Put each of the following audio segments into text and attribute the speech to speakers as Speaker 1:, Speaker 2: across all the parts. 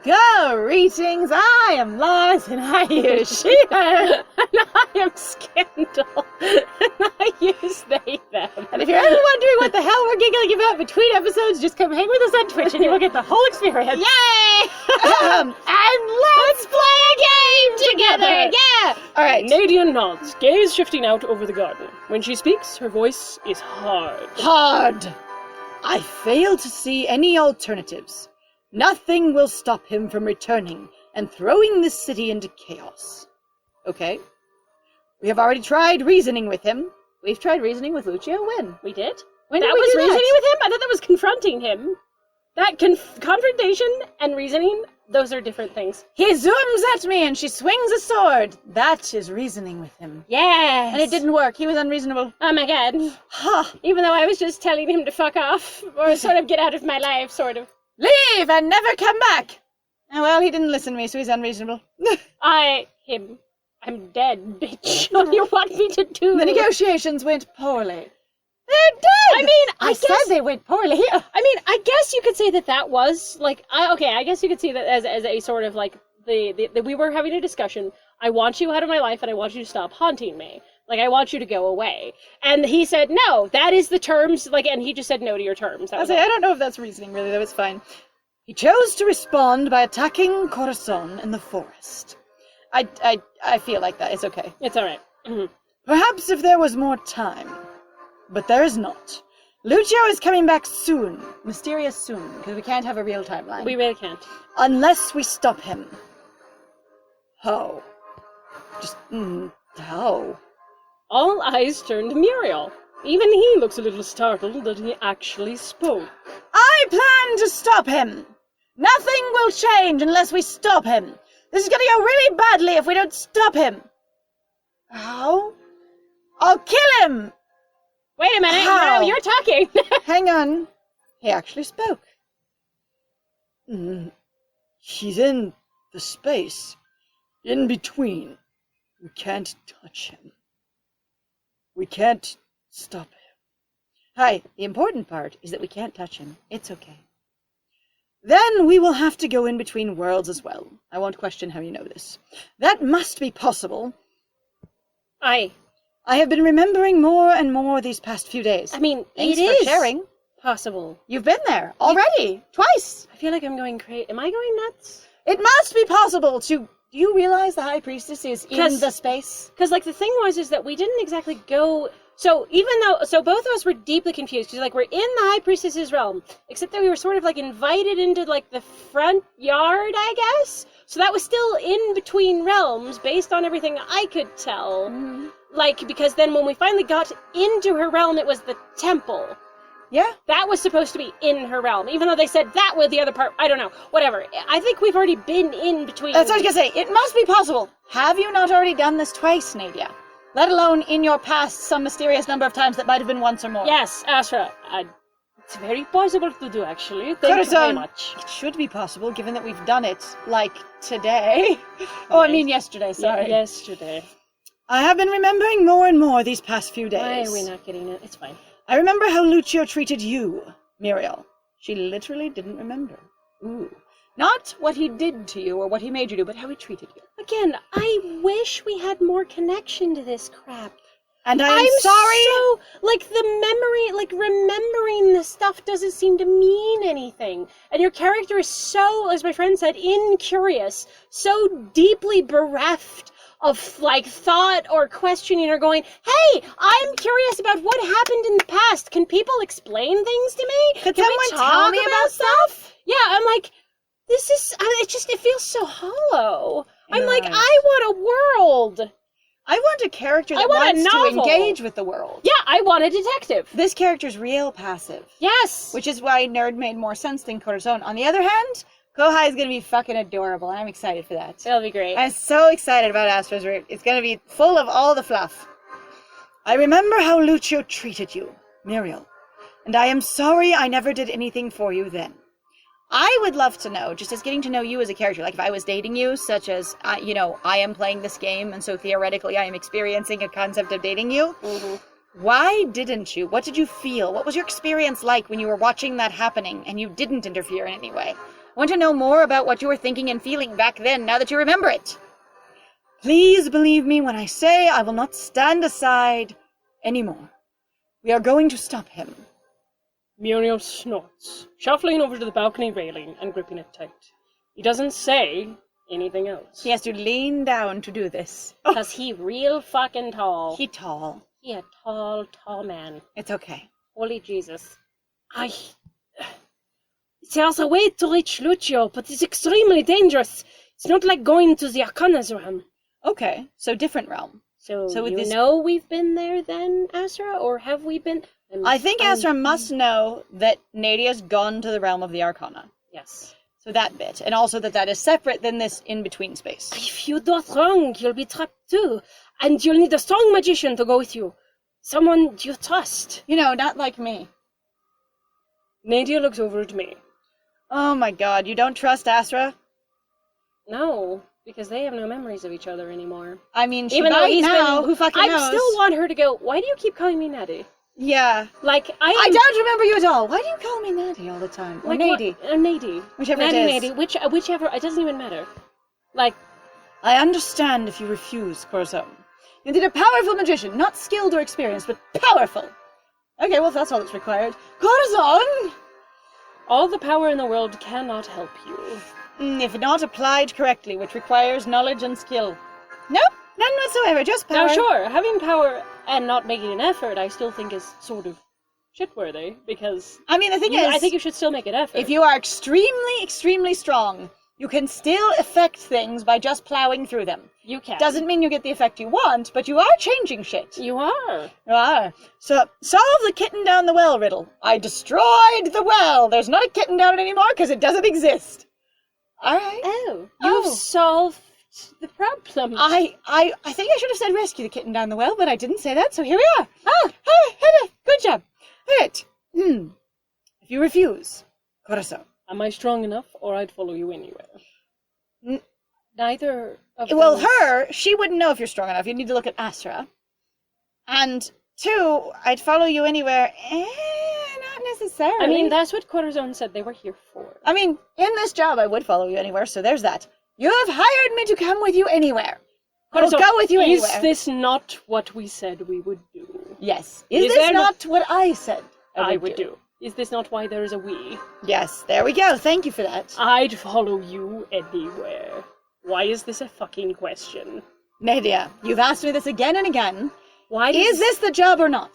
Speaker 1: Greetings, I am Lars, and I use she, her, and I am Scandal, and I use they, them. And if you're ever wondering what the hell we're giggling about between episodes, just come hang with us on Twitch and you will get the whole experience. Yay! And let's play a game together! Yeah! Alright.
Speaker 2: Nadia nods, gaze shifting out over the garden. When she speaks, her voice is hard.
Speaker 1: Hard! I fail to see any alternatives. Nothing will stop him from returning and throwing this city into chaos. Okay. We have already tried reasoning with him. We've tried reasoning with Lucio. When?
Speaker 2: We did?
Speaker 1: When
Speaker 2: that
Speaker 1: did we
Speaker 2: was
Speaker 1: do
Speaker 2: reasoning
Speaker 1: that?
Speaker 2: with him? I thought that was confronting him. That confrontation and reasoning, those are different things.
Speaker 1: He zooms at me and she swings a sword. That is reasoning with him.
Speaker 2: Yes!
Speaker 1: And it didn't work. He was unreasonable.
Speaker 2: Oh my god. Even though I was just telling him to fuck off, or sort of get out of my life, sort of.
Speaker 1: Leave and never come back! Oh, well, he didn't listen to me, so he's unreasonable.
Speaker 2: I'm dead, bitch. What do you want me to do?
Speaker 1: The negotiations went poorly. They're dead!
Speaker 2: I mean, I
Speaker 1: said
Speaker 2: guess
Speaker 1: they went poorly.
Speaker 2: I mean, I guess you could say that was, like, I guess you could see that as a sort of, like, the we were having a discussion. I want you out of my life, and I want you to stop haunting me. Like, I want you to go away. And he said, no, that is the terms, like, and he just said no to your terms.
Speaker 1: I don't know if that's reasoning, really, that was fine. He chose to respond by attacking Corazon in the forest. I feel like that. It's okay.
Speaker 2: It's alright. Mm-hmm.
Speaker 1: Perhaps if there was more time. But there is not. Lucio is coming back soon. Mysterious soon, because we can't have a real timeline.
Speaker 2: We really can't.
Speaker 1: Unless we stop him. How? Just, how?
Speaker 2: All eyes turned to Muriel. Even he looks a little startled that he actually spoke.
Speaker 1: I plan to stop him! Nothing will change unless we stop him! This is gonna go really badly if we don't stop him! How? I'll kill him!
Speaker 2: Wait a minute,
Speaker 1: How?
Speaker 2: no, you're talking!
Speaker 1: Hang on. He actually spoke. He's in the space. In between. We can't touch him. We can't stop him. Hi, the important part is that we can't touch him. It's okay. Then we will have to go in between worlds as well. I won't question how you know this. That must be possible. I have been remembering more and more these past few days.
Speaker 2: I mean,
Speaker 1: Thanks
Speaker 2: it
Speaker 1: for
Speaker 2: is
Speaker 1: sharing.
Speaker 2: possible.
Speaker 1: You've been there already. Twice.
Speaker 2: I feel like I'm going crazy. Am I going nuts?
Speaker 1: It must be possible to... Do you realize the High Priestess is in the space?
Speaker 2: Because, like, the thing is that we didn't exactly go... So both of us were deeply confused, because, like, we're in the High Priestess's realm, except that we were sort of, like, invited into, like, the front yard, I guess? So that was still in between realms, based on everything I could tell. Mm-hmm. Like, because then when we finally got into her realm, it was the temple.
Speaker 1: Yeah.
Speaker 2: That was supposed to be in her realm, even though they said that was the other part. I don't know. Whatever. I think we've already been in between.
Speaker 1: That's what I was going to say. It must be possible. Have you not already done this twice, Nadia? Let alone in your past some mysterious number of times that might have been once or more.
Speaker 2: Yes, Astra. It's very possible to do, actually. Thank you very much.
Speaker 1: It should be possible, given that we've done it, like, today. Oh, I mean yesterday, sorry.
Speaker 2: Yeah, yesterday.
Speaker 1: I have been remembering more and more these past few days.
Speaker 2: Why are we not getting it? It's fine.
Speaker 1: I remember how Lucio treated you, Muriel. She literally didn't remember. Ooh. Not what he did to you or what he made you do, but how he treated you.
Speaker 2: Again, I wish we had more connection to this crap.
Speaker 1: And I'm sorry.
Speaker 2: So, like, the memory, like, remembering this stuff doesn't seem to mean anything. And your character is so, as my friend said, incurious, so deeply bereft of, like, thought or questioning or going, hey, I'm curious about what happened in the past. Can people explain things to me?
Speaker 1: Could
Speaker 2: Can
Speaker 1: someone
Speaker 2: we talk
Speaker 1: tell me about stuff?
Speaker 2: Yeah, I'm like, this is, it feels so hollow. I'm like,
Speaker 1: Right.
Speaker 2: I want a world.
Speaker 1: I want a character that
Speaker 2: want a
Speaker 1: wants to
Speaker 2: novel.
Speaker 1: engage with the world.
Speaker 2: Yeah, I want a detective.
Speaker 1: This character's real passive.
Speaker 2: Yes.
Speaker 1: Which is why Nerd made more sense than Corazon. On the other hand, Kohai is going to be fucking adorable, and I'm excited for that.
Speaker 2: That'll be great.
Speaker 1: I'm so excited about Astra's route. It's going to be full of all the fluff. I remember how Lucio treated you, Muriel, and I am sorry I never did anything for you then. I would love to know, just as getting to know you as a character, like if I was dating you, such as, I am playing this game, and so theoretically I am experiencing a concept of dating you. Mm-hmm. Why didn't you? What did you feel? What was your experience like when you were watching that happening and you didn't interfere in any way? I want to know more about what you were thinking and feeling back then, now that you remember it. Please believe me when I say I will not stand aside anymore. We are going to stop him.
Speaker 2: Muriel snorts, shuffling over to the balcony railing and gripping it tight. He doesn't say anything else.
Speaker 1: He has to lean down to do this.
Speaker 2: Because he real fucking tall.
Speaker 1: He tall.
Speaker 2: He a tall, tall man.
Speaker 1: It's okay.
Speaker 2: Holy Jesus. There's a way to reach Lucio, but it's extremely dangerous. It's not like going to the Arcana's realm.
Speaker 1: Okay, so different realm.
Speaker 2: So
Speaker 1: with
Speaker 2: you
Speaker 1: this...
Speaker 2: know we've been there then, Asra? Or have we been...
Speaker 1: I think Asra must know that Nadia's gone to the realm of the Arcana.
Speaker 2: Yes.
Speaker 1: So that bit. And also that is separate than this in-between space.
Speaker 2: If you do it wrong, you'll be trapped too. And you'll need a strong magician to go with you. Someone you trust.
Speaker 1: You know, not like me.
Speaker 2: Nadia looks over at me.
Speaker 1: Oh my god, you don't trust Asra?
Speaker 2: No, because they have no memories of each other anymore.
Speaker 1: I mean,
Speaker 2: even though he's
Speaker 1: now,
Speaker 2: been,
Speaker 1: who fucking knows?
Speaker 2: I still want her to go, why do you keep calling me Nadia?
Speaker 1: Yeah.
Speaker 2: Like,
Speaker 1: I don't remember you at all. Why do you call me Nadia all the time? Or
Speaker 2: like
Speaker 1: Nadie?
Speaker 2: Nadie.
Speaker 1: Whichever
Speaker 2: Nadia,
Speaker 1: it is.
Speaker 2: Nadie, whichever, it doesn't even matter. Like...
Speaker 1: I understand if you refuse, Corazon. You need a powerful magician, not skilled or experienced, but powerful. Okay, well, if that's all that's required. Corazon!
Speaker 2: All the power in the world cannot help you.
Speaker 1: If not applied correctly, which requires knowledge and skill. Nope, none whatsoever, just power.
Speaker 2: Now, sure, having power and not making an effort, I still think is sort of shitworthy, because...
Speaker 1: I mean, the thing is...
Speaker 2: I think you should still make an effort.
Speaker 1: If you are extremely, extremely strong, you can still affect things by just plowing through them.
Speaker 2: You can.
Speaker 1: Doesn't mean you get the effect you want, but you are changing shit.
Speaker 2: You are.
Speaker 1: You are. So, solve the kitten down the well riddle. I destroyed the well. There's not a kitten down it anymore because it doesn't exist. Alright.
Speaker 2: Oh. You've solved the problem.
Speaker 1: I think I should have said rescue the kitten down the well, but I didn't say that, so here we are. Good job. Alright. If you refuse, Corazon.
Speaker 2: Am I strong enough, or I'd follow you anywhere? Neither of
Speaker 1: Well,
Speaker 2: those...
Speaker 1: she wouldn't know if you're strong enough. You'd need to look at Astra. And 2, I'd follow you anywhere. Not necessarily.
Speaker 2: I mean, that's what Corazon said they were here for.
Speaker 1: I mean, in this job, I would follow you anywhere, so there's that. You have hired me to come with you anywhere. I'll go with you anywhere.
Speaker 2: Is this not what we said we would do?
Speaker 1: Yes. Is this not what I said
Speaker 2: I would do? Is this not why there is a we?
Speaker 1: Yes, there we go. Thank you for that.
Speaker 2: I'd follow you anywhere. Why is this a fucking question?
Speaker 1: Nadia, you've asked me this again and again.
Speaker 2: Why
Speaker 1: is this the job or not?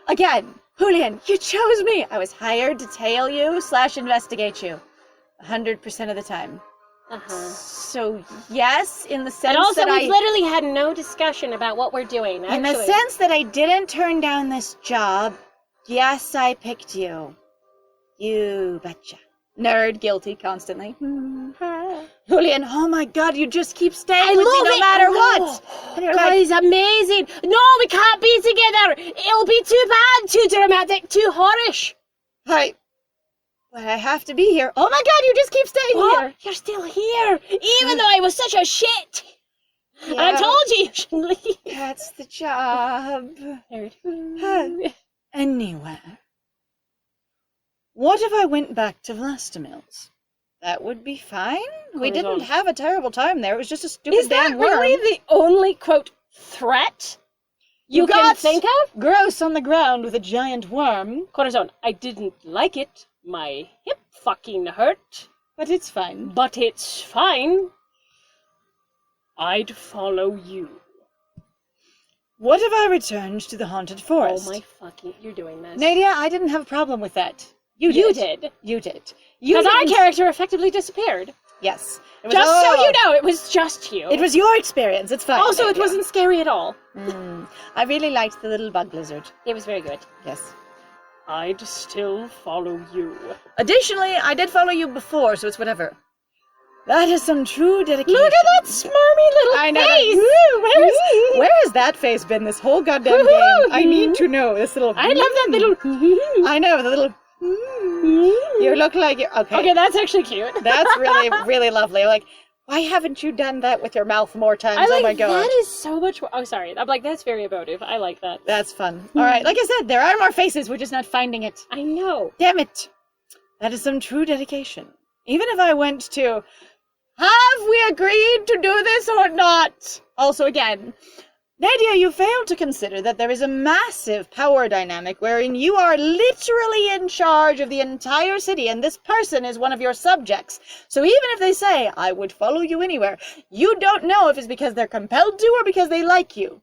Speaker 1: Again, Julian, you chose me. I was hired to tail you / investigate you. 100% of the time. So, yes, in the sense
Speaker 2: that
Speaker 1: we've
Speaker 2: literally had no discussion about what we're doing, actually.
Speaker 1: In the sense that I didn't turn down this job, yes, I picked you. You betcha. Nerd, guilty, constantly. Julian, oh my god, you just keep staying with me no matter what. And you're like,
Speaker 2: it's amazing. No, we can't be together. It'll be too bad, too dramatic, too horrish.
Speaker 1: But I have to be here. Oh my god, you just keep staying here.
Speaker 2: You're still here, even though I was such a shit. Yeah. And I told you shouldn't leave.
Speaker 1: That's the job. Anyway. What if I went back to Vlastimil's? That would be fine. We didn't have a terrible time there. It was just a stupid damn worm.
Speaker 2: Is that really the only, quote, threat you can think of?
Speaker 1: Gross on the ground with a giant worm.
Speaker 2: Corazon, I didn't like it. My hip fucking hurt.
Speaker 1: But it's fine.
Speaker 2: But it's fine. I'd follow you.
Speaker 1: What if I returned to the haunted forest?
Speaker 2: Oh my fucking... You're doing this.
Speaker 1: Nadia, I didn't have a problem with that. You did.
Speaker 2: Because our character effectively disappeared.
Speaker 1: Yes.
Speaker 2: Just so you know, it was just you.
Speaker 1: It was your experience. It's fine.
Speaker 2: Also, Nadia. It wasn't scary at all.
Speaker 1: I really liked the little bug lizard.
Speaker 2: It was very good.
Speaker 1: Yes.
Speaker 2: I'd still follow you.
Speaker 1: Additionally, I did follow you before, so it's whatever. That is some true dedication.
Speaker 2: Look at that smarmy little face!
Speaker 1: Where has that face been this whole goddamn game? I need to know. This little...
Speaker 2: I love that little...
Speaker 1: I know, the little... You look like you're...
Speaker 2: Okay, that's actually cute.
Speaker 1: That's really, really lovely. Like, why haven't you done that with your mouth more times? Oh my god.
Speaker 2: That is so much... Oh, sorry. I'm like, that's very emotive. I like that.
Speaker 1: That's fun. Alright, like I said, there are more faces. We're just not finding it.
Speaker 2: I know.
Speaker 1: Damn it. That is some true dedication. even if I went to, have we agreed to do this or not? Also again, Nadia, you failed to consider that there is a massive power dynamic wherein you are literally in charge of the entire city, and this person is one of your subjects. So even if they say, I would follow you anywhere, you don't know if it's because they're compelled to or because they like you.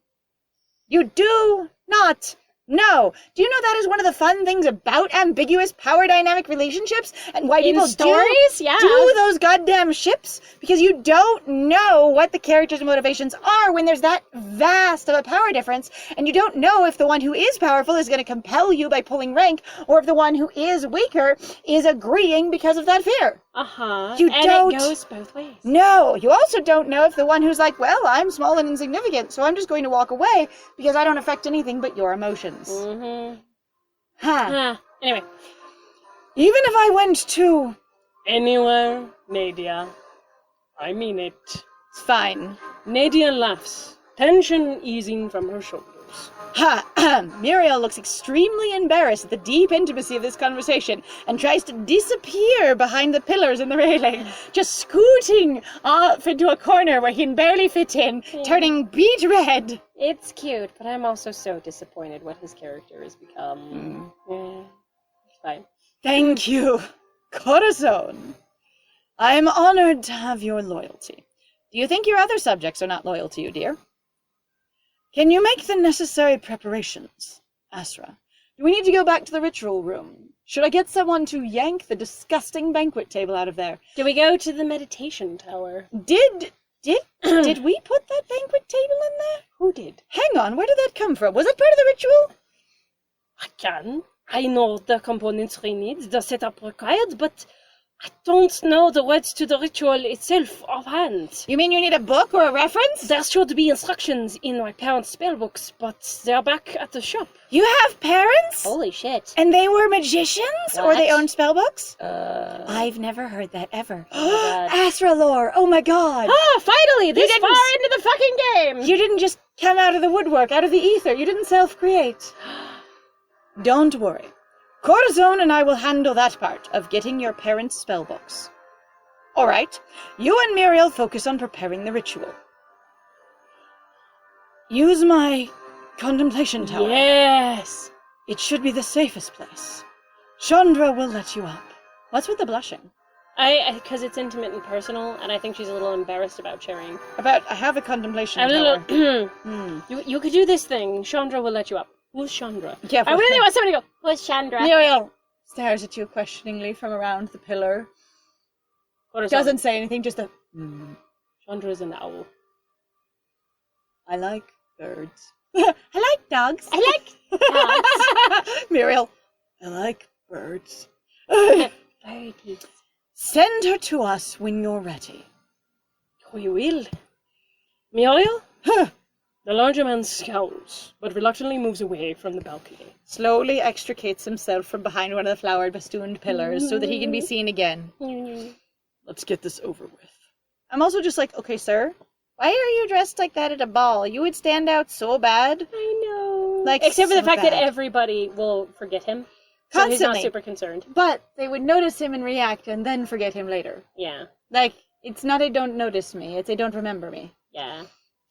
Speaker 1: You do not know. Do you know that is one of the fun things about ambiguous power dynamic relationships? And why people
Speaker 2: stories?
Speaker 1: do those goddamn ships? Because you don't know what the characters' motivations are when there's that vast of a power difference, and you don't know if the one who is powerful is going to compel you by pulling rank, or if the one who is weaker is agreeing because of that fear. You don't.
Speaker 2: It goes both ways.
Speaker 1: No, you also don't know if the one who's like, well, I'm small and insignificant, so I'm just going to walk away because I don't affect anything but your emotions.
Speaker 2: Mm-hmm.
Speaker 1: Even
Speaker 2: Anyway.
Speaker 1: if I went to...
Speaker 2: Anywhere, Nadia. I mean it.
Speaker 1: It's fine.
Speaker 2: Nadia laughs, tension easing from her shoulders.
Speaker 1: Muriel looks extremely embarrassed at the deep intimacy of this conversation and tries to disappear behind the pillars in the railing, just scooting off into a corner where he can barely fit in, turning beet red.
Speaker 2: It's cute, but I'm also so disappointed what his character has become. It's fine.
Speaker 1: Thank you, Corazon. I am honored to have your loyalty. Do you think your other subjects are not loyal to you, dear? Can you make the necessary preparations, Asra? Do we need to go back to the ritual room? Should I get someone to yank the disgusting banquet table out of there?
Speaker 2: Do we go to the meditation tower?
Speaker 1: Did we put that banquet table in there?
Speaker 2: Who did?
Speaker 1: Hang on, where did that come from? Was it part of the ritual?
Speaker 2: I know the components we need, the setup required, but I don't know the words to the ritual itself offhand.
Speaker 1: You mean you need a book or a reference?
Speaker 2: There should be instructions in my parents' spellbooks, but they're back at the shop.
Speaker 1: You have parents?
Speaker 2: Holy shit.
Speaker 1: And they were magicians?
Speaker 2: What?
Speaker 1: Or they owned spellbooks? I've never heard that ever.
Speaker 2: Oh my god.
Speaker 1: Asra lore, oh my god.
Speaker 2: Finally, this far into the fucking game!
Speaker 1: You didn't just come out of the woodwork, out of the ether. You didn't self-create. Don't worry. Corazon and I will handle that part of getting your parents' spellbooks. All right, you and Muriel focus on preparing the ritual. Use my contemplation tower.
Speaker 2: Yes!
Speaker 1: It should be the safest place. Chandra will let you up. What's with the blushing?
Speaker 2: Because it's intimate and personal, and I think she's a little embarrassed about sharing.
Speaker 1: I have a contemplation tower.
Speaker 2: You could do this thing. Chandra will let you up. Who's Chandra?
Speaker 1: Yeah,
Speaker 2: I really want somebody to go, who's Chandra?
Speaker 1: Muriel stares at you questioningly from around the pillar. Doesn't say anything, just a...
Speaker 2: Chandra is an owl.
Speaker 1: I like birds. I like dogs.
Speaker 2: I like dogs.
Speaker 1: Muriel, I like birds.
Speaker 2: Birdies.
Speaker 1: Send her to us when you're ready.
Speaker 2: We will. Muriel? The larger man scowls, but reluctantly moves away from the balcony.
Speaker 1: Slowly extricates himself from behind one of the flower-festooned pillars so that he can be seen again. Let's get this over with. I'm also just like, okay, sir, why are you dressed like that at a ball? You would stand out so bad.
Speaker 2: I know.
Speaker 1: Like,
Speaker 2: except for the
Speaker 1: so
Speaker 2: fact that
Speaker 1: bad.
Speaker 2: everybody will forget him. So
Speaker 1: Constantly.
Speaker 2: he's not super concerned.
Speaker 1: But they would notice him and react and then forget him later.
Speaker 2: Yeah.
Speaker 1: Like, it's not they don't notice me, it's they don't remember me.
Speaker 2: Yeah.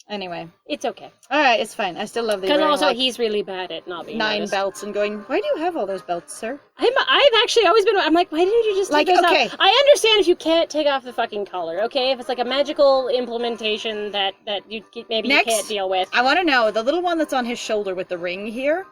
Speaker 1: Anyway.
Speaker 2: It's okay.
Speaker 1: Alright, it's fine. I still love the
Speaker 2: Because also he's really bad at not being
Speaker 1: 9
Speaker 2: noticed.
Speaker 1: belts and going, why do you have all those belts, sir?
Speaker 2: I've actually always been, I'm like, why didn't you just take those
Speaker 1: okay.
Speaker 2: off? I understand if you can't take off the fucking collar, okay? If it's like a magical implementation that you maybe
Speaker 1: Next,
Speaker 2: you can't deal with.
Speaker 1: I want to know, the little one that's on his shoulder with the ring here,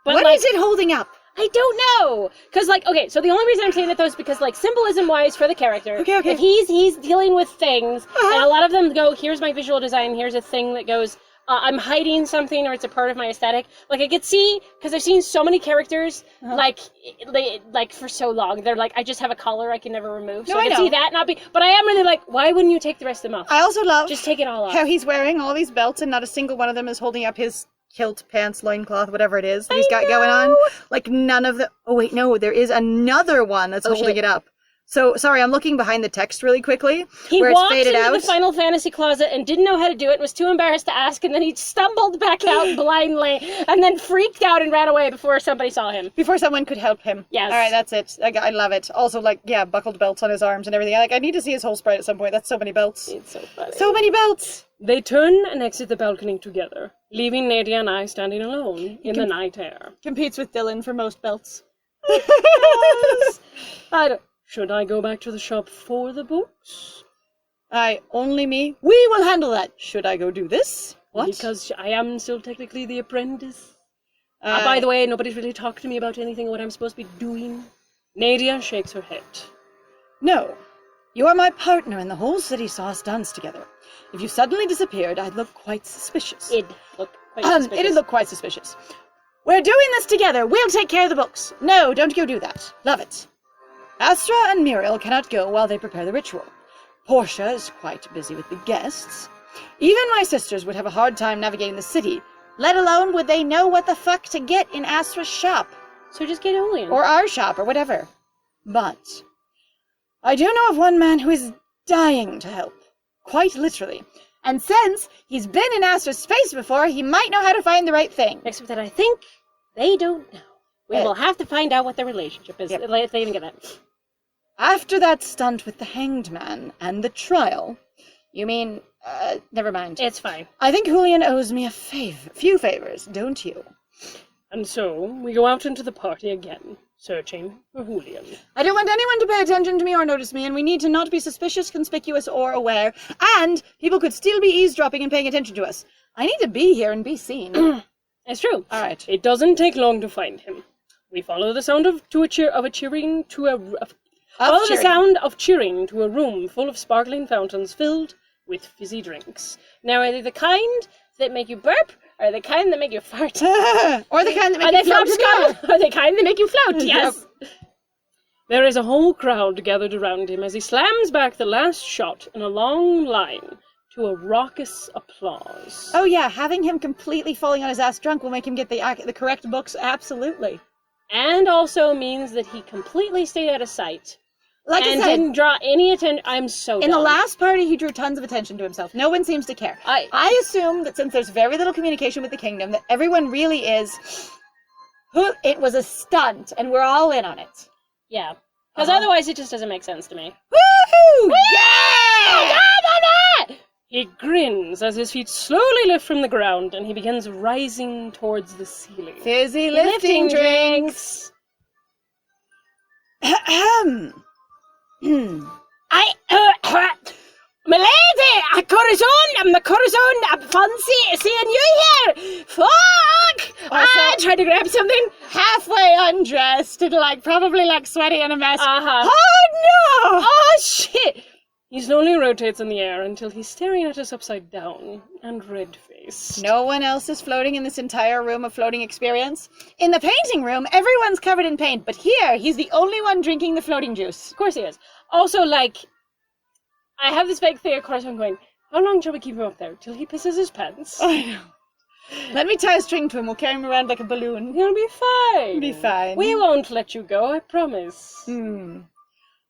Speaker 2: But
Speaker 1: what is it holding up?
Speaker 2: I don't know! Because, okay, so the only reason I'm saying that, though, is because, symbolism-wise for the character,
Speaker 1: Okay.
Speaker 2: if he's dealing with things, and a lot of them go, here's my visual design, here's a thing that goes, I'm hiding something, or it's a part of my aesthetic. I could see, because I've seen so many characters, for so long, they're like, I just have a collar I can never remove. So
Speaker 1: No,
Speaker 2: I
Speaker 1: I
Speaker 2: could
Speaker 1: know.
Speaker 2: see that not be, but I am really like, why wouldn't you take the rest of them off?
Speaker 1: I also love
Speaker 2: Just take it all off.
Speaker 1: how he's wearing all these belts and not a single one of them is holding up his kilt, pants, loincloth, whatever it is that he's got going on. Like, none of the... Oh, wait, no, there is another one that's holding it up. So, sorry, I'm looking behind the text really quickly.
Speaker 2: He
Speaker 1: where
Speaker 2: walked
Speaker 1: it's faded
Speaker 2: into
Speaker 1: out.
Speaker 2: the Final Fantasy closet and didn't know how to do it, and was too embarrassed to ask, and then he stumbled back out blindly, and then freaked out and ran away before somebody saw him.
Speaker 1: Before someone could help him.
Speaker 2: Yes.
Speaker 1: All right, that's it. I love it. Also, like, yeah, buckled belts on his arms and everything. Like, I need to see his whole sprite at some point. That's so many belts.
Speaker 2: It's so funny.
Speaker 1: So many belts!
Speaker 2: They turn and exit the balcony together, leaving Nadia and I standing alone in the night air.
Speaker 1: Competes with Dylan for most belts.
Speaker 2: Should I go back to the shop for the books?
Speaker 1: Only me. We will handle that. Should I go do this? What?
Speaker 2: Because I am still technically the apprentice. By the way, nobody's really talked to me about anything what I'm supposed to be doing. Nadia shakes her head.
Speaker 1: No. You are my partner, and the whole city saw us dance together. If you suddenly disappeared, I'd look quite suspicious.
Speaker 2: It'd look quite suspicious.
Speaker 1: It'd look quite suspicious. We're doing this together. We'll take care of the books. No, don't go do that. Love it. Astra and Muriel cannot go while they prepare the ritual. Portia is quite busy with the guests. Even my sisters would have a hard time navigating the city, let alone would they know what the fuck to get in Astra's shop.
Speaker 2: So just get Julian.
Speaker 1: Or our shop, or whatever. But I do know of one man who is dying to help. Quite literally. And since he's been in Astra's space before, he might know how to find the right thing.
Speaker 2: Except that I think they don't know. We will have to find out what their relationship is, if they even get that.
Speaker 1: After that stunt with the hanged man and the trial, you mean, never mind.
Speaker 2: It's fine.
Speaker 1: I think Julian owes me a few favors, don't you?
Speaker 2: And so, we go out into the party again, searching for Julian.
Speaker 1: I don't want anyone to pay attention to me or notice me, and we need to not be suspicious, conspicuous, or aware, and people could still be eavesdropping and paying attention to us. I need to be here and be seen.
Speaker 2: It's true.
Speaker 1: All right.
Speaker 2: It doesn't take long to find him. We follow the sound of cheering to a room full of sparkling fountains filled with fizzy drinks. Now, are they the kind that make you burp, or the kind that make you fart?
Speaker 1: Or the kind that make you float?
Speaker 2: Are they kind that make you float? Yes. Yep. There is a whole crowd gathered around him as he slams back the last shot in a long line to a raucous applause.
Speaker 1: Oh yeah, having him completely falling on his ass drunk will make him get the correct books, absolutely.
Speaker 2: And also means that he completely stayed out of sight.
Speaker 1: Like I said,
Speaker 2: didn't draw any attention. I'm so
Speaker 1: in
Speaker 2: dumb.
Speaker 1: the last party, he drew tons of attention to himself. No one seems to care. I assume that since there's very little communication with the kingdom, that everyone really is... It was a stunt, and we're all in on it.
Speaker 2: Yeah. Because otherwise it just doesn't make sense to me.
Speaker 1: Woohoo! Yeah!
Speaker 2: He grins as his feet slowly lift from the ground, and he begins rising towards the ceiling.
Speaker 1: Fizzy lifting drinks!
Speaker 2: Milady, Corazon, I'm fancy seeing you here! Fuck! I tried to grab something.
Speaker 1: Halfway undressed and probably sweaty and a mess.
Speaker 2: Uh-huh.
Speaker 1: Oh no!
Speaker 2: Oh shit! He slowly rotates in the air until he's staring at us upside down and red-faced.
Speaker 1: No one else is floating in this entire room of floating experience. In the painting room, everyone's covered in paint, but here, he's the only one drinking the floating juice.
Speaker 2: Of course he is. Also, I have this vague thing, of course, I'm going, how long shall we keep him up there? Till he pisses his pants?
Speaker 1: I know. Let me tie a string to him. We'll carry him around like a balloon.
Speaker 2: He'll be fine.
Speaker 1: He'll be fine.
Speaker 2: We won't let you go, I promise.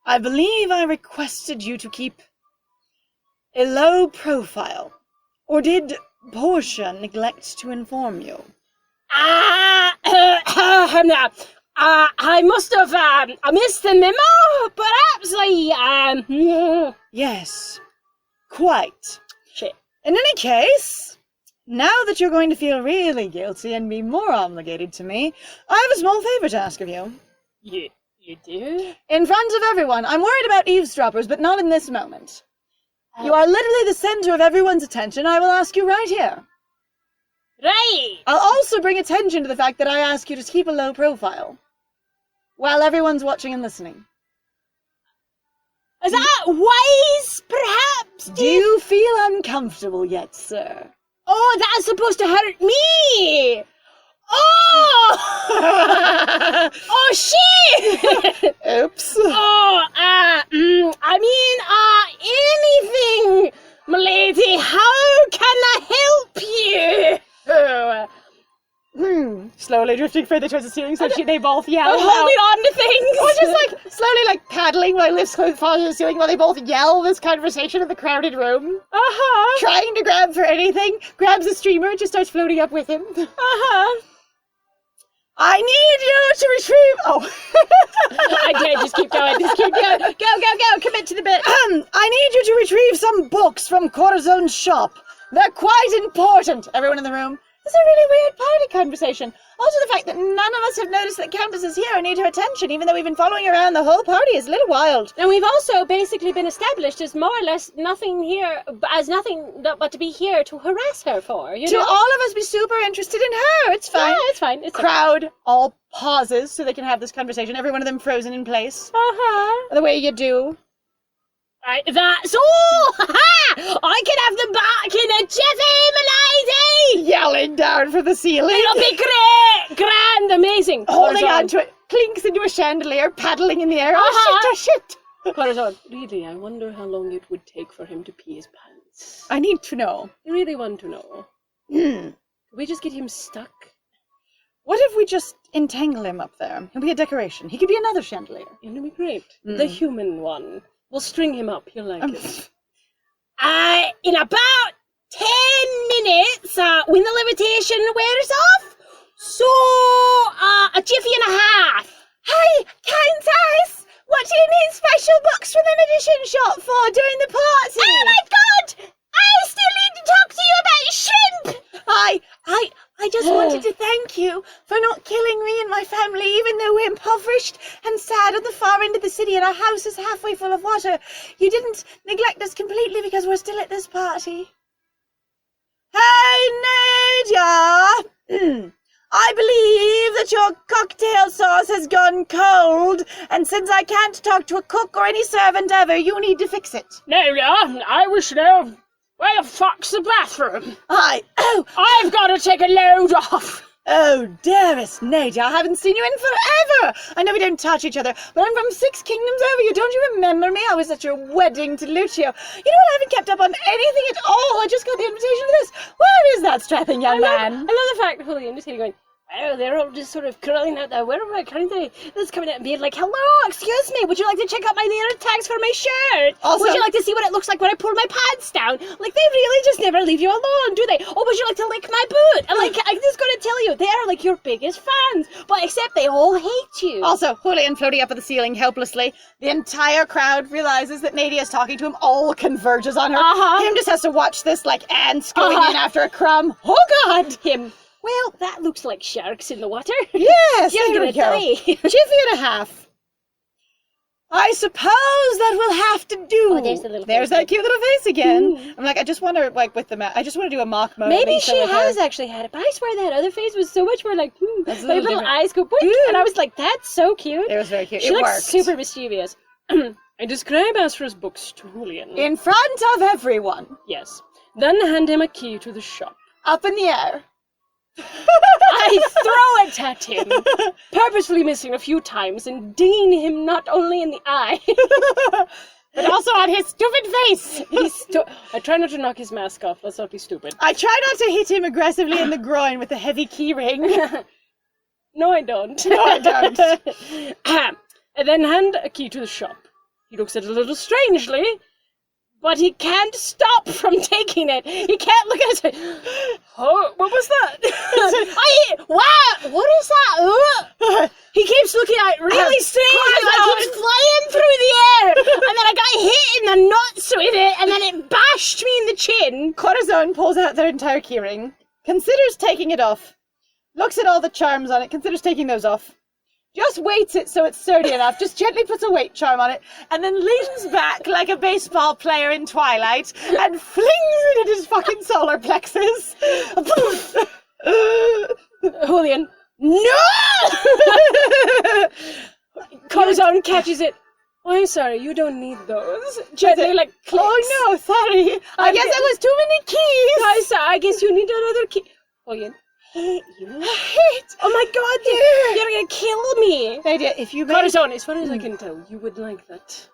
Speaker 1: I believe I requested you to keep a low profile. Or did Portia neglect to inform you?
Speaker 2: I must have missed the memo, perhaps
Speaker 1: Yes, quite.
Speaker 2: Shit.
Speaker 1: In any case, now that you're going to feel really guilty and be more obligated to me, I have a small favor to ask of you.
Speaker 2: You do?
Speaker 1: In front of everyone. I'm worried about eavesdroppers, but not in this moment. You are literally the center of everyone's attention. I will ask you right here.
Speaker 2: Right!
Speaker 1: I'll also bring attention to the fact that I ask you to keep a low profile. While everyone's watching and listening.
Speaker 2: Is that wise, perhaps?
Speaker 1: Do you feel uncomfortable yet, sir?
Speaker 2: Oh, that's supposed to hurt me! Oh! Oh, shit!
Speaker 1: Oops.
Speaker 2: Oh, anything, milady. How can I help you?
Speaker 1: slowly drifting further towards the ceiling so they both yell.
Speaker 2: I'm holding on to things.
Speaker 1: Or just slowly paddling while lifts falls to the ceiling while they both yell this conversation in the crowded room. Trying to grab for anything. Grabs a streamer and just starts floating up with him. I need you to retrieve... Oh.
Speaker 2: I did. Just keep going. Just keep going. Go. Commit to the bit.
Speaker 1: I need you to retrieve some books from Corazone's shop. They're quite important. Everyone in the room. It's a really weird party conversation. Also the fact that none of us have noticed that Countess is here and need her attention, even though we've been following her around the whole party, is a little wild.
Speaker 2: And we've also basically been established as more or less nothing but to be here to harass her for, you know?
Speaker 1: To all of us be super interested in her. It's fine.
Speaker 2: Yeah, it's fine.
Speaker 1: Crowd all pauses so they can have this conversation. Every one of them frozen in place. The way you do.
Speaker 2: Right, that's all! I can have them back in a jiffy, milady!
Speaker 1: Yelling down from the ceiling.
Speaker 2: It'll be great! Grand! Amazing!
Speaker 1: Holding on to it. Clinks into a chandelier, paddling in the air. Oh shit!
Speaker 2: Corazon, really, I wonder how long it would take for him to pee his pants.
Speaker 1: I need to know.
Speaker 2: I really want to know.
Speaker 1: Could
Speaker 2: we just get him stuck?
Speaker 1: What if we just entangle him up there? He'll be a decoration. He could be another chandelier.
Speaker 2: It'll be great. The human one. We'll string him up. He'll like it. In about 10 minutes, when the levitation wears off, so, a jiffy and a half.
Speaker 1: Hey, Countess! What do you need special books from the magician shop for during the party?
Speaker 2: Oh my god! I still need to talk to you about shrimp!
Speaker 1: I just wanted to thank you for not killing me and my family, even though we're impoverished and sad at the far end of the city and our house is halfway full of water. You didn't neglect us completely because we're still at this party. Hey, Nadia! I believe that your cocktail sauce has gone cold, and since I can't talk to a cook or any servant ever, you need to fix it.
Speaker 2: Nadia, I wish to know... Where the fuck's the bathroom? I've got to take a load off.
Speaker 1: Oh, dearest Nadia, I haven't seen you in forever. I know we don't touch each other, but I'm from 6 kingdoms over you. Don't you remember me? I was at your wedding to Lucio. You know what? I haven't kept up on anything at all. I just got the invitation to this. Where is that strapping young man?
Speaker 2: I love the fact, Julian, just going, oh, they're all just sort of curling out there. Where am I currently? This coming out and being like, hello, excuse me, would you like to check out my layer tags for my shirt?
Speaker 1: Also,
Speaker 2: would you like to see what it looks like when I pull my pants down? Like, they really just never leave you alone, do they? Or would you like to lick my boot? And like, I'm just going to tell you, they are like your biggest fans, but except they all hate you.
Speaker 1: Also, Julian floating up at the ceiling helplessly. The entire crowd realizes that Nadia's talking to him, all converges on her. Him just has to watch this like ants going in after a crumb. Oh God!
Speaker 2: Him. Well, that looks like sharks in the water.
Speaker 1: Yes,
Speaker 2: you're
Speaker 1: there
Speaker 2: gonna
Speaker 1: we go.
Speaker 2: die.
Speaker 1: Jiffy and a half. I suppose that will have to do.
Speaker 2: Oh, there's the little
Speaker 1: There's
Speaker 2: face.
Speaker 1: that cute little face again. I'm like, I just want to, like, with the I just want to do a mock moment.
Speaker 2: Maybe she has actually had it, but I swear that other face was so much more like,
Speaker 1: That's a
Speaker 2: my
Speaker 1: little
Speaker 2: little
Speaker 1: different.
Speaker 2: eyes go boink, and I was like, that's so cute.
Speaker 1: It was very cute.
Speaker 2: She
Speaker 1: It
Speaker 2: looks
Speaker 1: worked.
Speaker 2: super mischievous. I describe Astra's books to Julian.
Speaker 1: In front of everyone.
Speaker 2: Yes. Then hand him a key to the shop.
Speaker 1: Up in the air.
Speaker 2: I throw it at him, purposefully missing a few times and dinging him not only in the eye,
Speaker 1: but also on his stupid face.
Speaker 2: I try not to knock his mask off. Let's not be stupid.
Speaker 1: I try not to hit him aggressively in the groin with a heavy key ring.
Speaker 2: No, I don't.
Speaker 1: No, I don't.
Speaker 2: And then hand a key to the shop. He looks at it a little strangely, but he can't stop from taking it. He can't look at it. Oh, what was that? Wow, what is that? He keeps looking at it really strangely, like he's flying through the air. And then I got hit in the nuts with it, and then it bashed me in the chin.
Speaker 1: Corazon pulls out their entire keyring, considers taking it off, looks at all the charms on it, considers taking those off. Just weights it so it's sturdy enough, just gently puts a weight charm on it, and then leans back like a baseball player in Twilight and flings it at his fucking solar plexus.
Speaker 2: Julian, no! Corazon catches it. Oh, I'm sorry, you don't need those. Gently, like, clicks.
Speaker 1: Oh no, sorry. I guess it was too many keys.
Speaker 2: I guess you need another key. Julian. Hate you. Oh my god, you're gonna kill me.
Speaker 1: Nadia, if you make...
Speaker 2: Corazon, as far as I can tell, you would like that.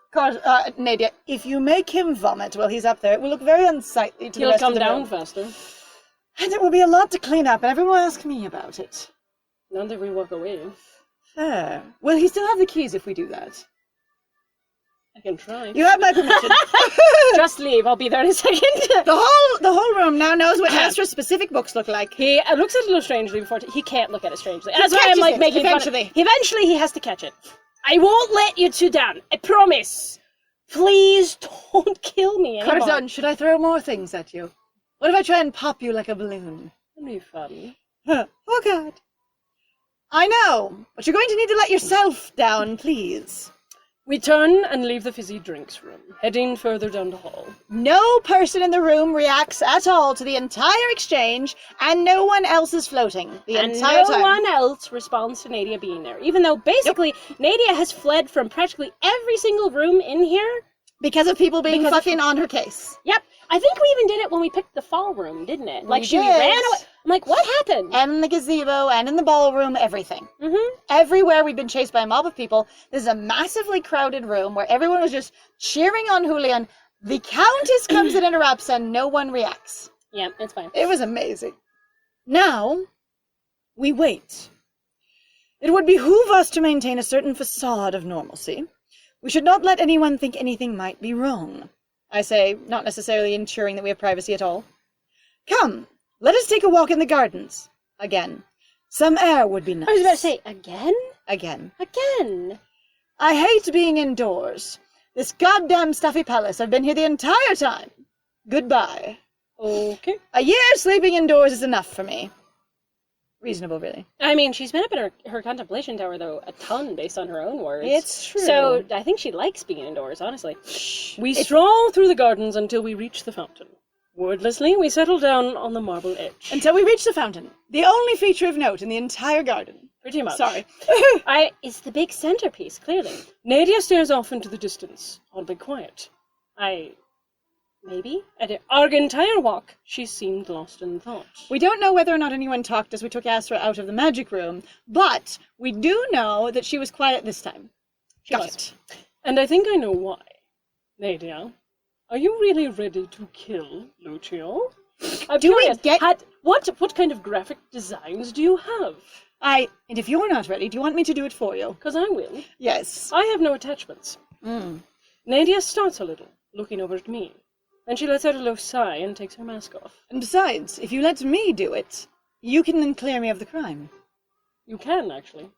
Speaker 1: Nadia, if you make him vomit while he's up there, it will look very unsightly to the
Speaker 2: He'll
Speaker 1: rest
Speaker 2: come
Speaker 1: of the
Speaker 2: down
Speaker 1: room.
Speaker 2: faster.
Speaker 1: And it will be a lot to clean up, and everyone will ask me about it.
Speaker 2: Not that we walk away.
Speaker 1: Fair. Will he still have the keys if we do that?
Speaker 2: I can try.
Speaker 1: You have my permission.
Speaker 2: Just leave. I'll be there in a second.
Speaker 1: The whole room now knows what Astra's specific books look like.
Speaker 2: He looks at it a little strangely before. He can't look at it strangely. That's why I'm
Speaker 1: catches
Speaker 2: like
Speaker 1: it,
Speaker 2: making
Speaker 1: eventually.
Speaker 2: fun of it. Eventually, he has to catch it. I won't let you two down. I promise. Please don't kill me anymore.
Speaker 1: Corazon, should I throw more things at you? What if I try and pop you like a balloon?
Speaker 2: That'd be fun.
Speaker 1: Oh, God. I know, but you're going to need to let yourself down, please.
Speaker 2: We turn and leave the fizzy drinks room, heading further down the hall.
Speaker 1: No person in the room reacts at all to the entire exchange, and no one else is floating the entire time.
Speaker 2: No one else responds to Nadia being there, even though basically Nadia has fled from practically every single room in here.
Speaker 1: Because of people being fucking on her case.
Speaker 2: Yep. I think we even did it when we picked the fall room, didn't it? Like, she ran away. I'm like, what happened?
Speaker 1: And in the gazebo, and in the ballroom, everything.
Speaker 2: Mm-hmm.
Speaker 1: Everywhere we've been chased by a mob of people. This is a massively crowded room where everyone was just cheering on Julian. The Countess comes and interrupts, and no one reacts.
Speaker 2: Yeah, it's fine.
Speaker 1: It was amazing. Now, we wait. It would behoove us to maintain a certain facade of normalcy. We should not let anyone think anything might be wrong. I say, not necessarily ensuring that we have privacy at all. Come, let us take a walk in the gardens. Again. Some air would be nice.
Speaker 2: I was about to say, again?
Speaker 1: Again.
Speaker 2: Again.
Speaker 1: I hate being indoors. This goddamn stuffy palace. I've been here the entire time. Goodbye.
Speaker 2: Okay.
Speaker 1: A year sleeping indoors is enough for me. Reasonable, really.
Speaker 2: I mean, she's been up in her contemplation tower, though, a ton based on her own words.
Speaker 1: It's true.
Speaker 2: So I think she likes being indoors, honestly. We stroll through the gardens until we reach the fountain. Wordlessly, we settle down on the marble edge.
Speaker 1: Until we reach the fountain. The only feature of note in the entire garden.
Speaker 2: Pretty much.
Speaker 1: Sorry.
Speaker 2: It's the big centerpiece, clearly. Nadia stares off into the distance, oddly quiet. Maybe? At our entire walk, she seemed lost in thought.
Speaker 1: We don't know whether or not anyone talked as we took Astra out of the magic room, but we do know that she was quiet this time. Got it.
Speaker 2: And I think I know why. Nadia, are you really ready to kill Lucio? What kind of graphic designs do you have?
Speaker 1: And if you're not ready, do you want me to do it for you?
Speaker 2: Because I will.
Speaker 1: Yes.
Speaker 2: I have no attachments. Nadia starts a little, looking over at me. Then she lets out a low sigh and takes her mask off.
Speaker 1: And besides, if you let me do it, you can then clear me of the crime.
Speaker 2: You can, actually.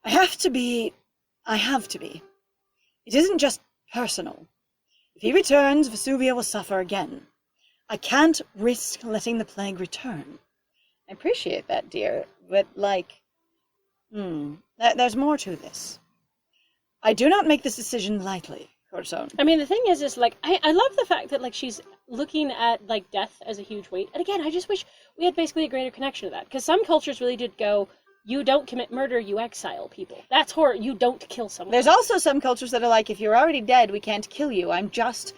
Speaker 1: I have to be. It isn't just personal. If he returns, Vesuvia will suffer again. I can't risk letting the plague return. I appreciate that, dear, but, there's more to this. I do not make this decision lightly. Corazon.
Speaker 2: I mean, the thing is I love the fact that, she's looking at, death as a huge weight. And again, I just wish we had basically a greater connection to that. Because some cultures really did go, you don't commit murder, you exile people. That's horror, you don't kill someone.
Speaker 1: There's also some cultures that are like, if you're already dead, we can't kill you. I'm just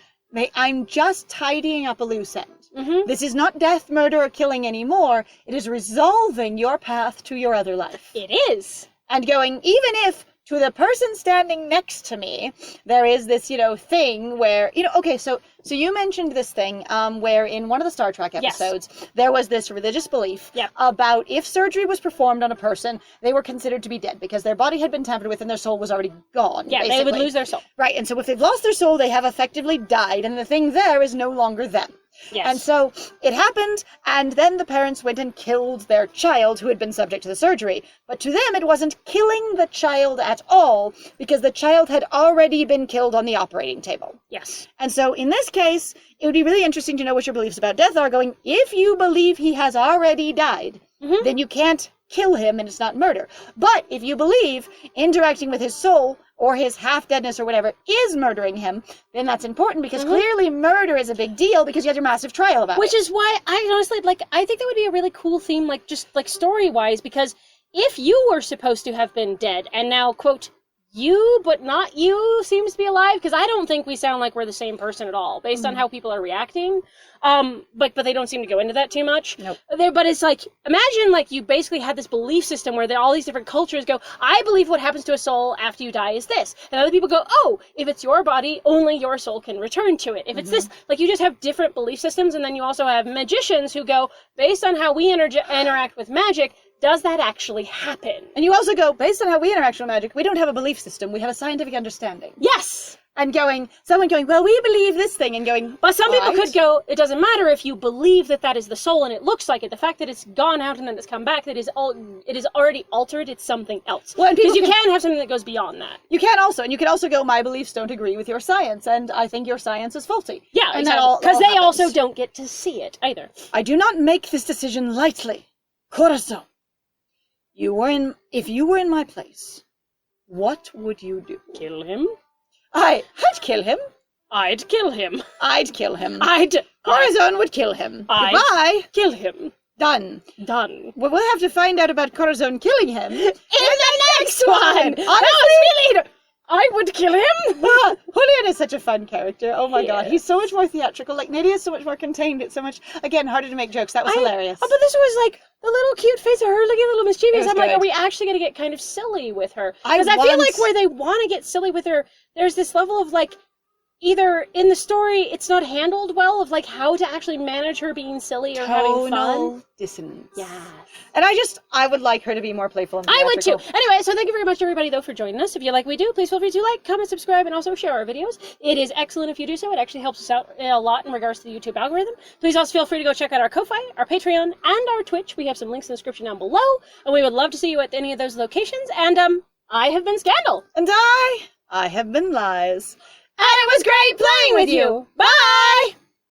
Speaker 1: tidying up a loose end.
Speaker 2: Mm-hmm.
Speaker 1: This is not death, murder, or killing anymore. It is resolving your path to your other life.
Speaker 2: It is.
Speaker 1: And going, even if to the person standing next to me, there is this, thing where, okay, so you mentioned this thing where in one of the Star Trek episodes, there was this religious belief about if surgery was performed on a person, they were considered to be dead because their body had been tampered with and their soul was already gone.
Speaker 2: Yeah,
Speaker 1: basically.
Speaker 2: They would lose their soul.
Speaker 1: Right, and so if they've lost their soul, they have effectively died, and the thing there is no longer them.
Speaker 2: Yes.
Speaker 1: And so it happened, and then the parents went and killed their child who had been subject to the surgery. But to them, it wasn't killing the child at all, because the child had already been killed on the operating table.
Speaker 2: Yes.
Speaker 1: And so in this case, it would be really interesting to know what your beliefs about death are, going, if you believe he has already died, then you can't kill him and it's not murder. But if you believe interacting with his soul or his half-deadness or whatever is murdering him, then that's important because clearly murder is a big deal because you had your massive trial about it.
Speaker 2: Which is why I honestly, I think that would be a really cool theme, just story-wise, because if you were supposed to have been dead and now, quote, you, but not you, seems to be alive, because I don't think we sound like we're the same person at all, based on how people are reacting. But they don't seem to go into that too much.
Speaker 1: Nope.
Speaker 2: But it's like, imagine like you basically had this belief system where all these different cultures go, I believe what happens to a soul after you die is this. And other people go, oh, if it's your body, only your soul can return to it. If it's this, like you just have different belief systems, and then you also have magicians who go, based on how we interact with magic, does that actually happen?
Speaker 1: And you also go, based on how we interact with magic, we don't have a belief system, we have a scientific understanding.
Speaker 2: Yes!
Speaker 1: And someone going, well, we believe this thing, and going,
Speaker 2: but some people
Speaker 1: right?
Speaker 2: could go, it doesn't matter if you believe that is the soul and it looks like it. The fact that it's gone out and then it's come back, it is already altered, it's something else.
Speaker 1: Well,
Speaker 2: because you can have something that goes beyond that.
Speaker 1: You can also go, my beliefs don't agree with your science, and I think your science is faulty.
Speaker 2: Yeah,
Speaker 1: and
Speaker 2: exactly. Because they
Speaker 1: happens.
Speaker 2: also don't get to see it either.
Speaker 1: I do not make this decision lightly. Corazon, if you were in my place, what would you do?
Speaker 2: Kill him?
Speaker 1: I'd kill him.
Speaker 2: I'd kill him.
Speaker 1: I'd kill him.
Speaker 2: Corazon
Speaker 1: would kill him.
Speaker 2: I'd
Speaker 1: Goodbye.
Speaker 2: Kill him.
Speaker 1: Done.
Speaker 2: Well,
Speaker 1: We'll have to find out about Corazon killing him in
Speaker 2: the next one!
Speaker 1: Honestly,
Speaker 2: That was really... I would kill him!
Speaker 1: Julian is such a fun character. Oh my god,
Speaker 2: Yes.
Speaker 1: he's so much more theatrical. Like, Nadia is so much more contained. It's so much, again, harder to make jokes. That was hilarious.
Speaker 2: Oh, but this was like the little cute face of her looking a little mischievous.
Speaker 1: was
Speaker 2: I'm like,
Speaker 1: good.
Speaker 2: are we actually going to get kind of silly with her?
Speaker 1: I
Speaker 2: Because I feel like
Speaker 1: once-
Speaker 2: where they want to get silly with her, there's this level of like, either in the story it's not handled well of like how to actually manage her being silly or having fun.
Speaker 1: Tonal dissonance.
Speaker 2: Yeah.
Speaker 1: And I would like her to be more playful and
Speaker 2: I would too.
Speaker 1: theatrical.
Speaker 2: Anyway, so thank you very much everybody though for joining us. If you like what we do, please feel free to like, comment, subscribe, and also share our videos. It is excellent if you do so. It actually helps us out a lot in regards to the YouTube algorithm. Please also feel free to go check out our Ko-Fi, our Patreon, and our Twitch. We have some links in the description down below, and we would love to see you at any of those locations. And I have been Scandal.
Speaker 1: And I have been Lies.
Speaker 2: And it was great playing with you. Bye!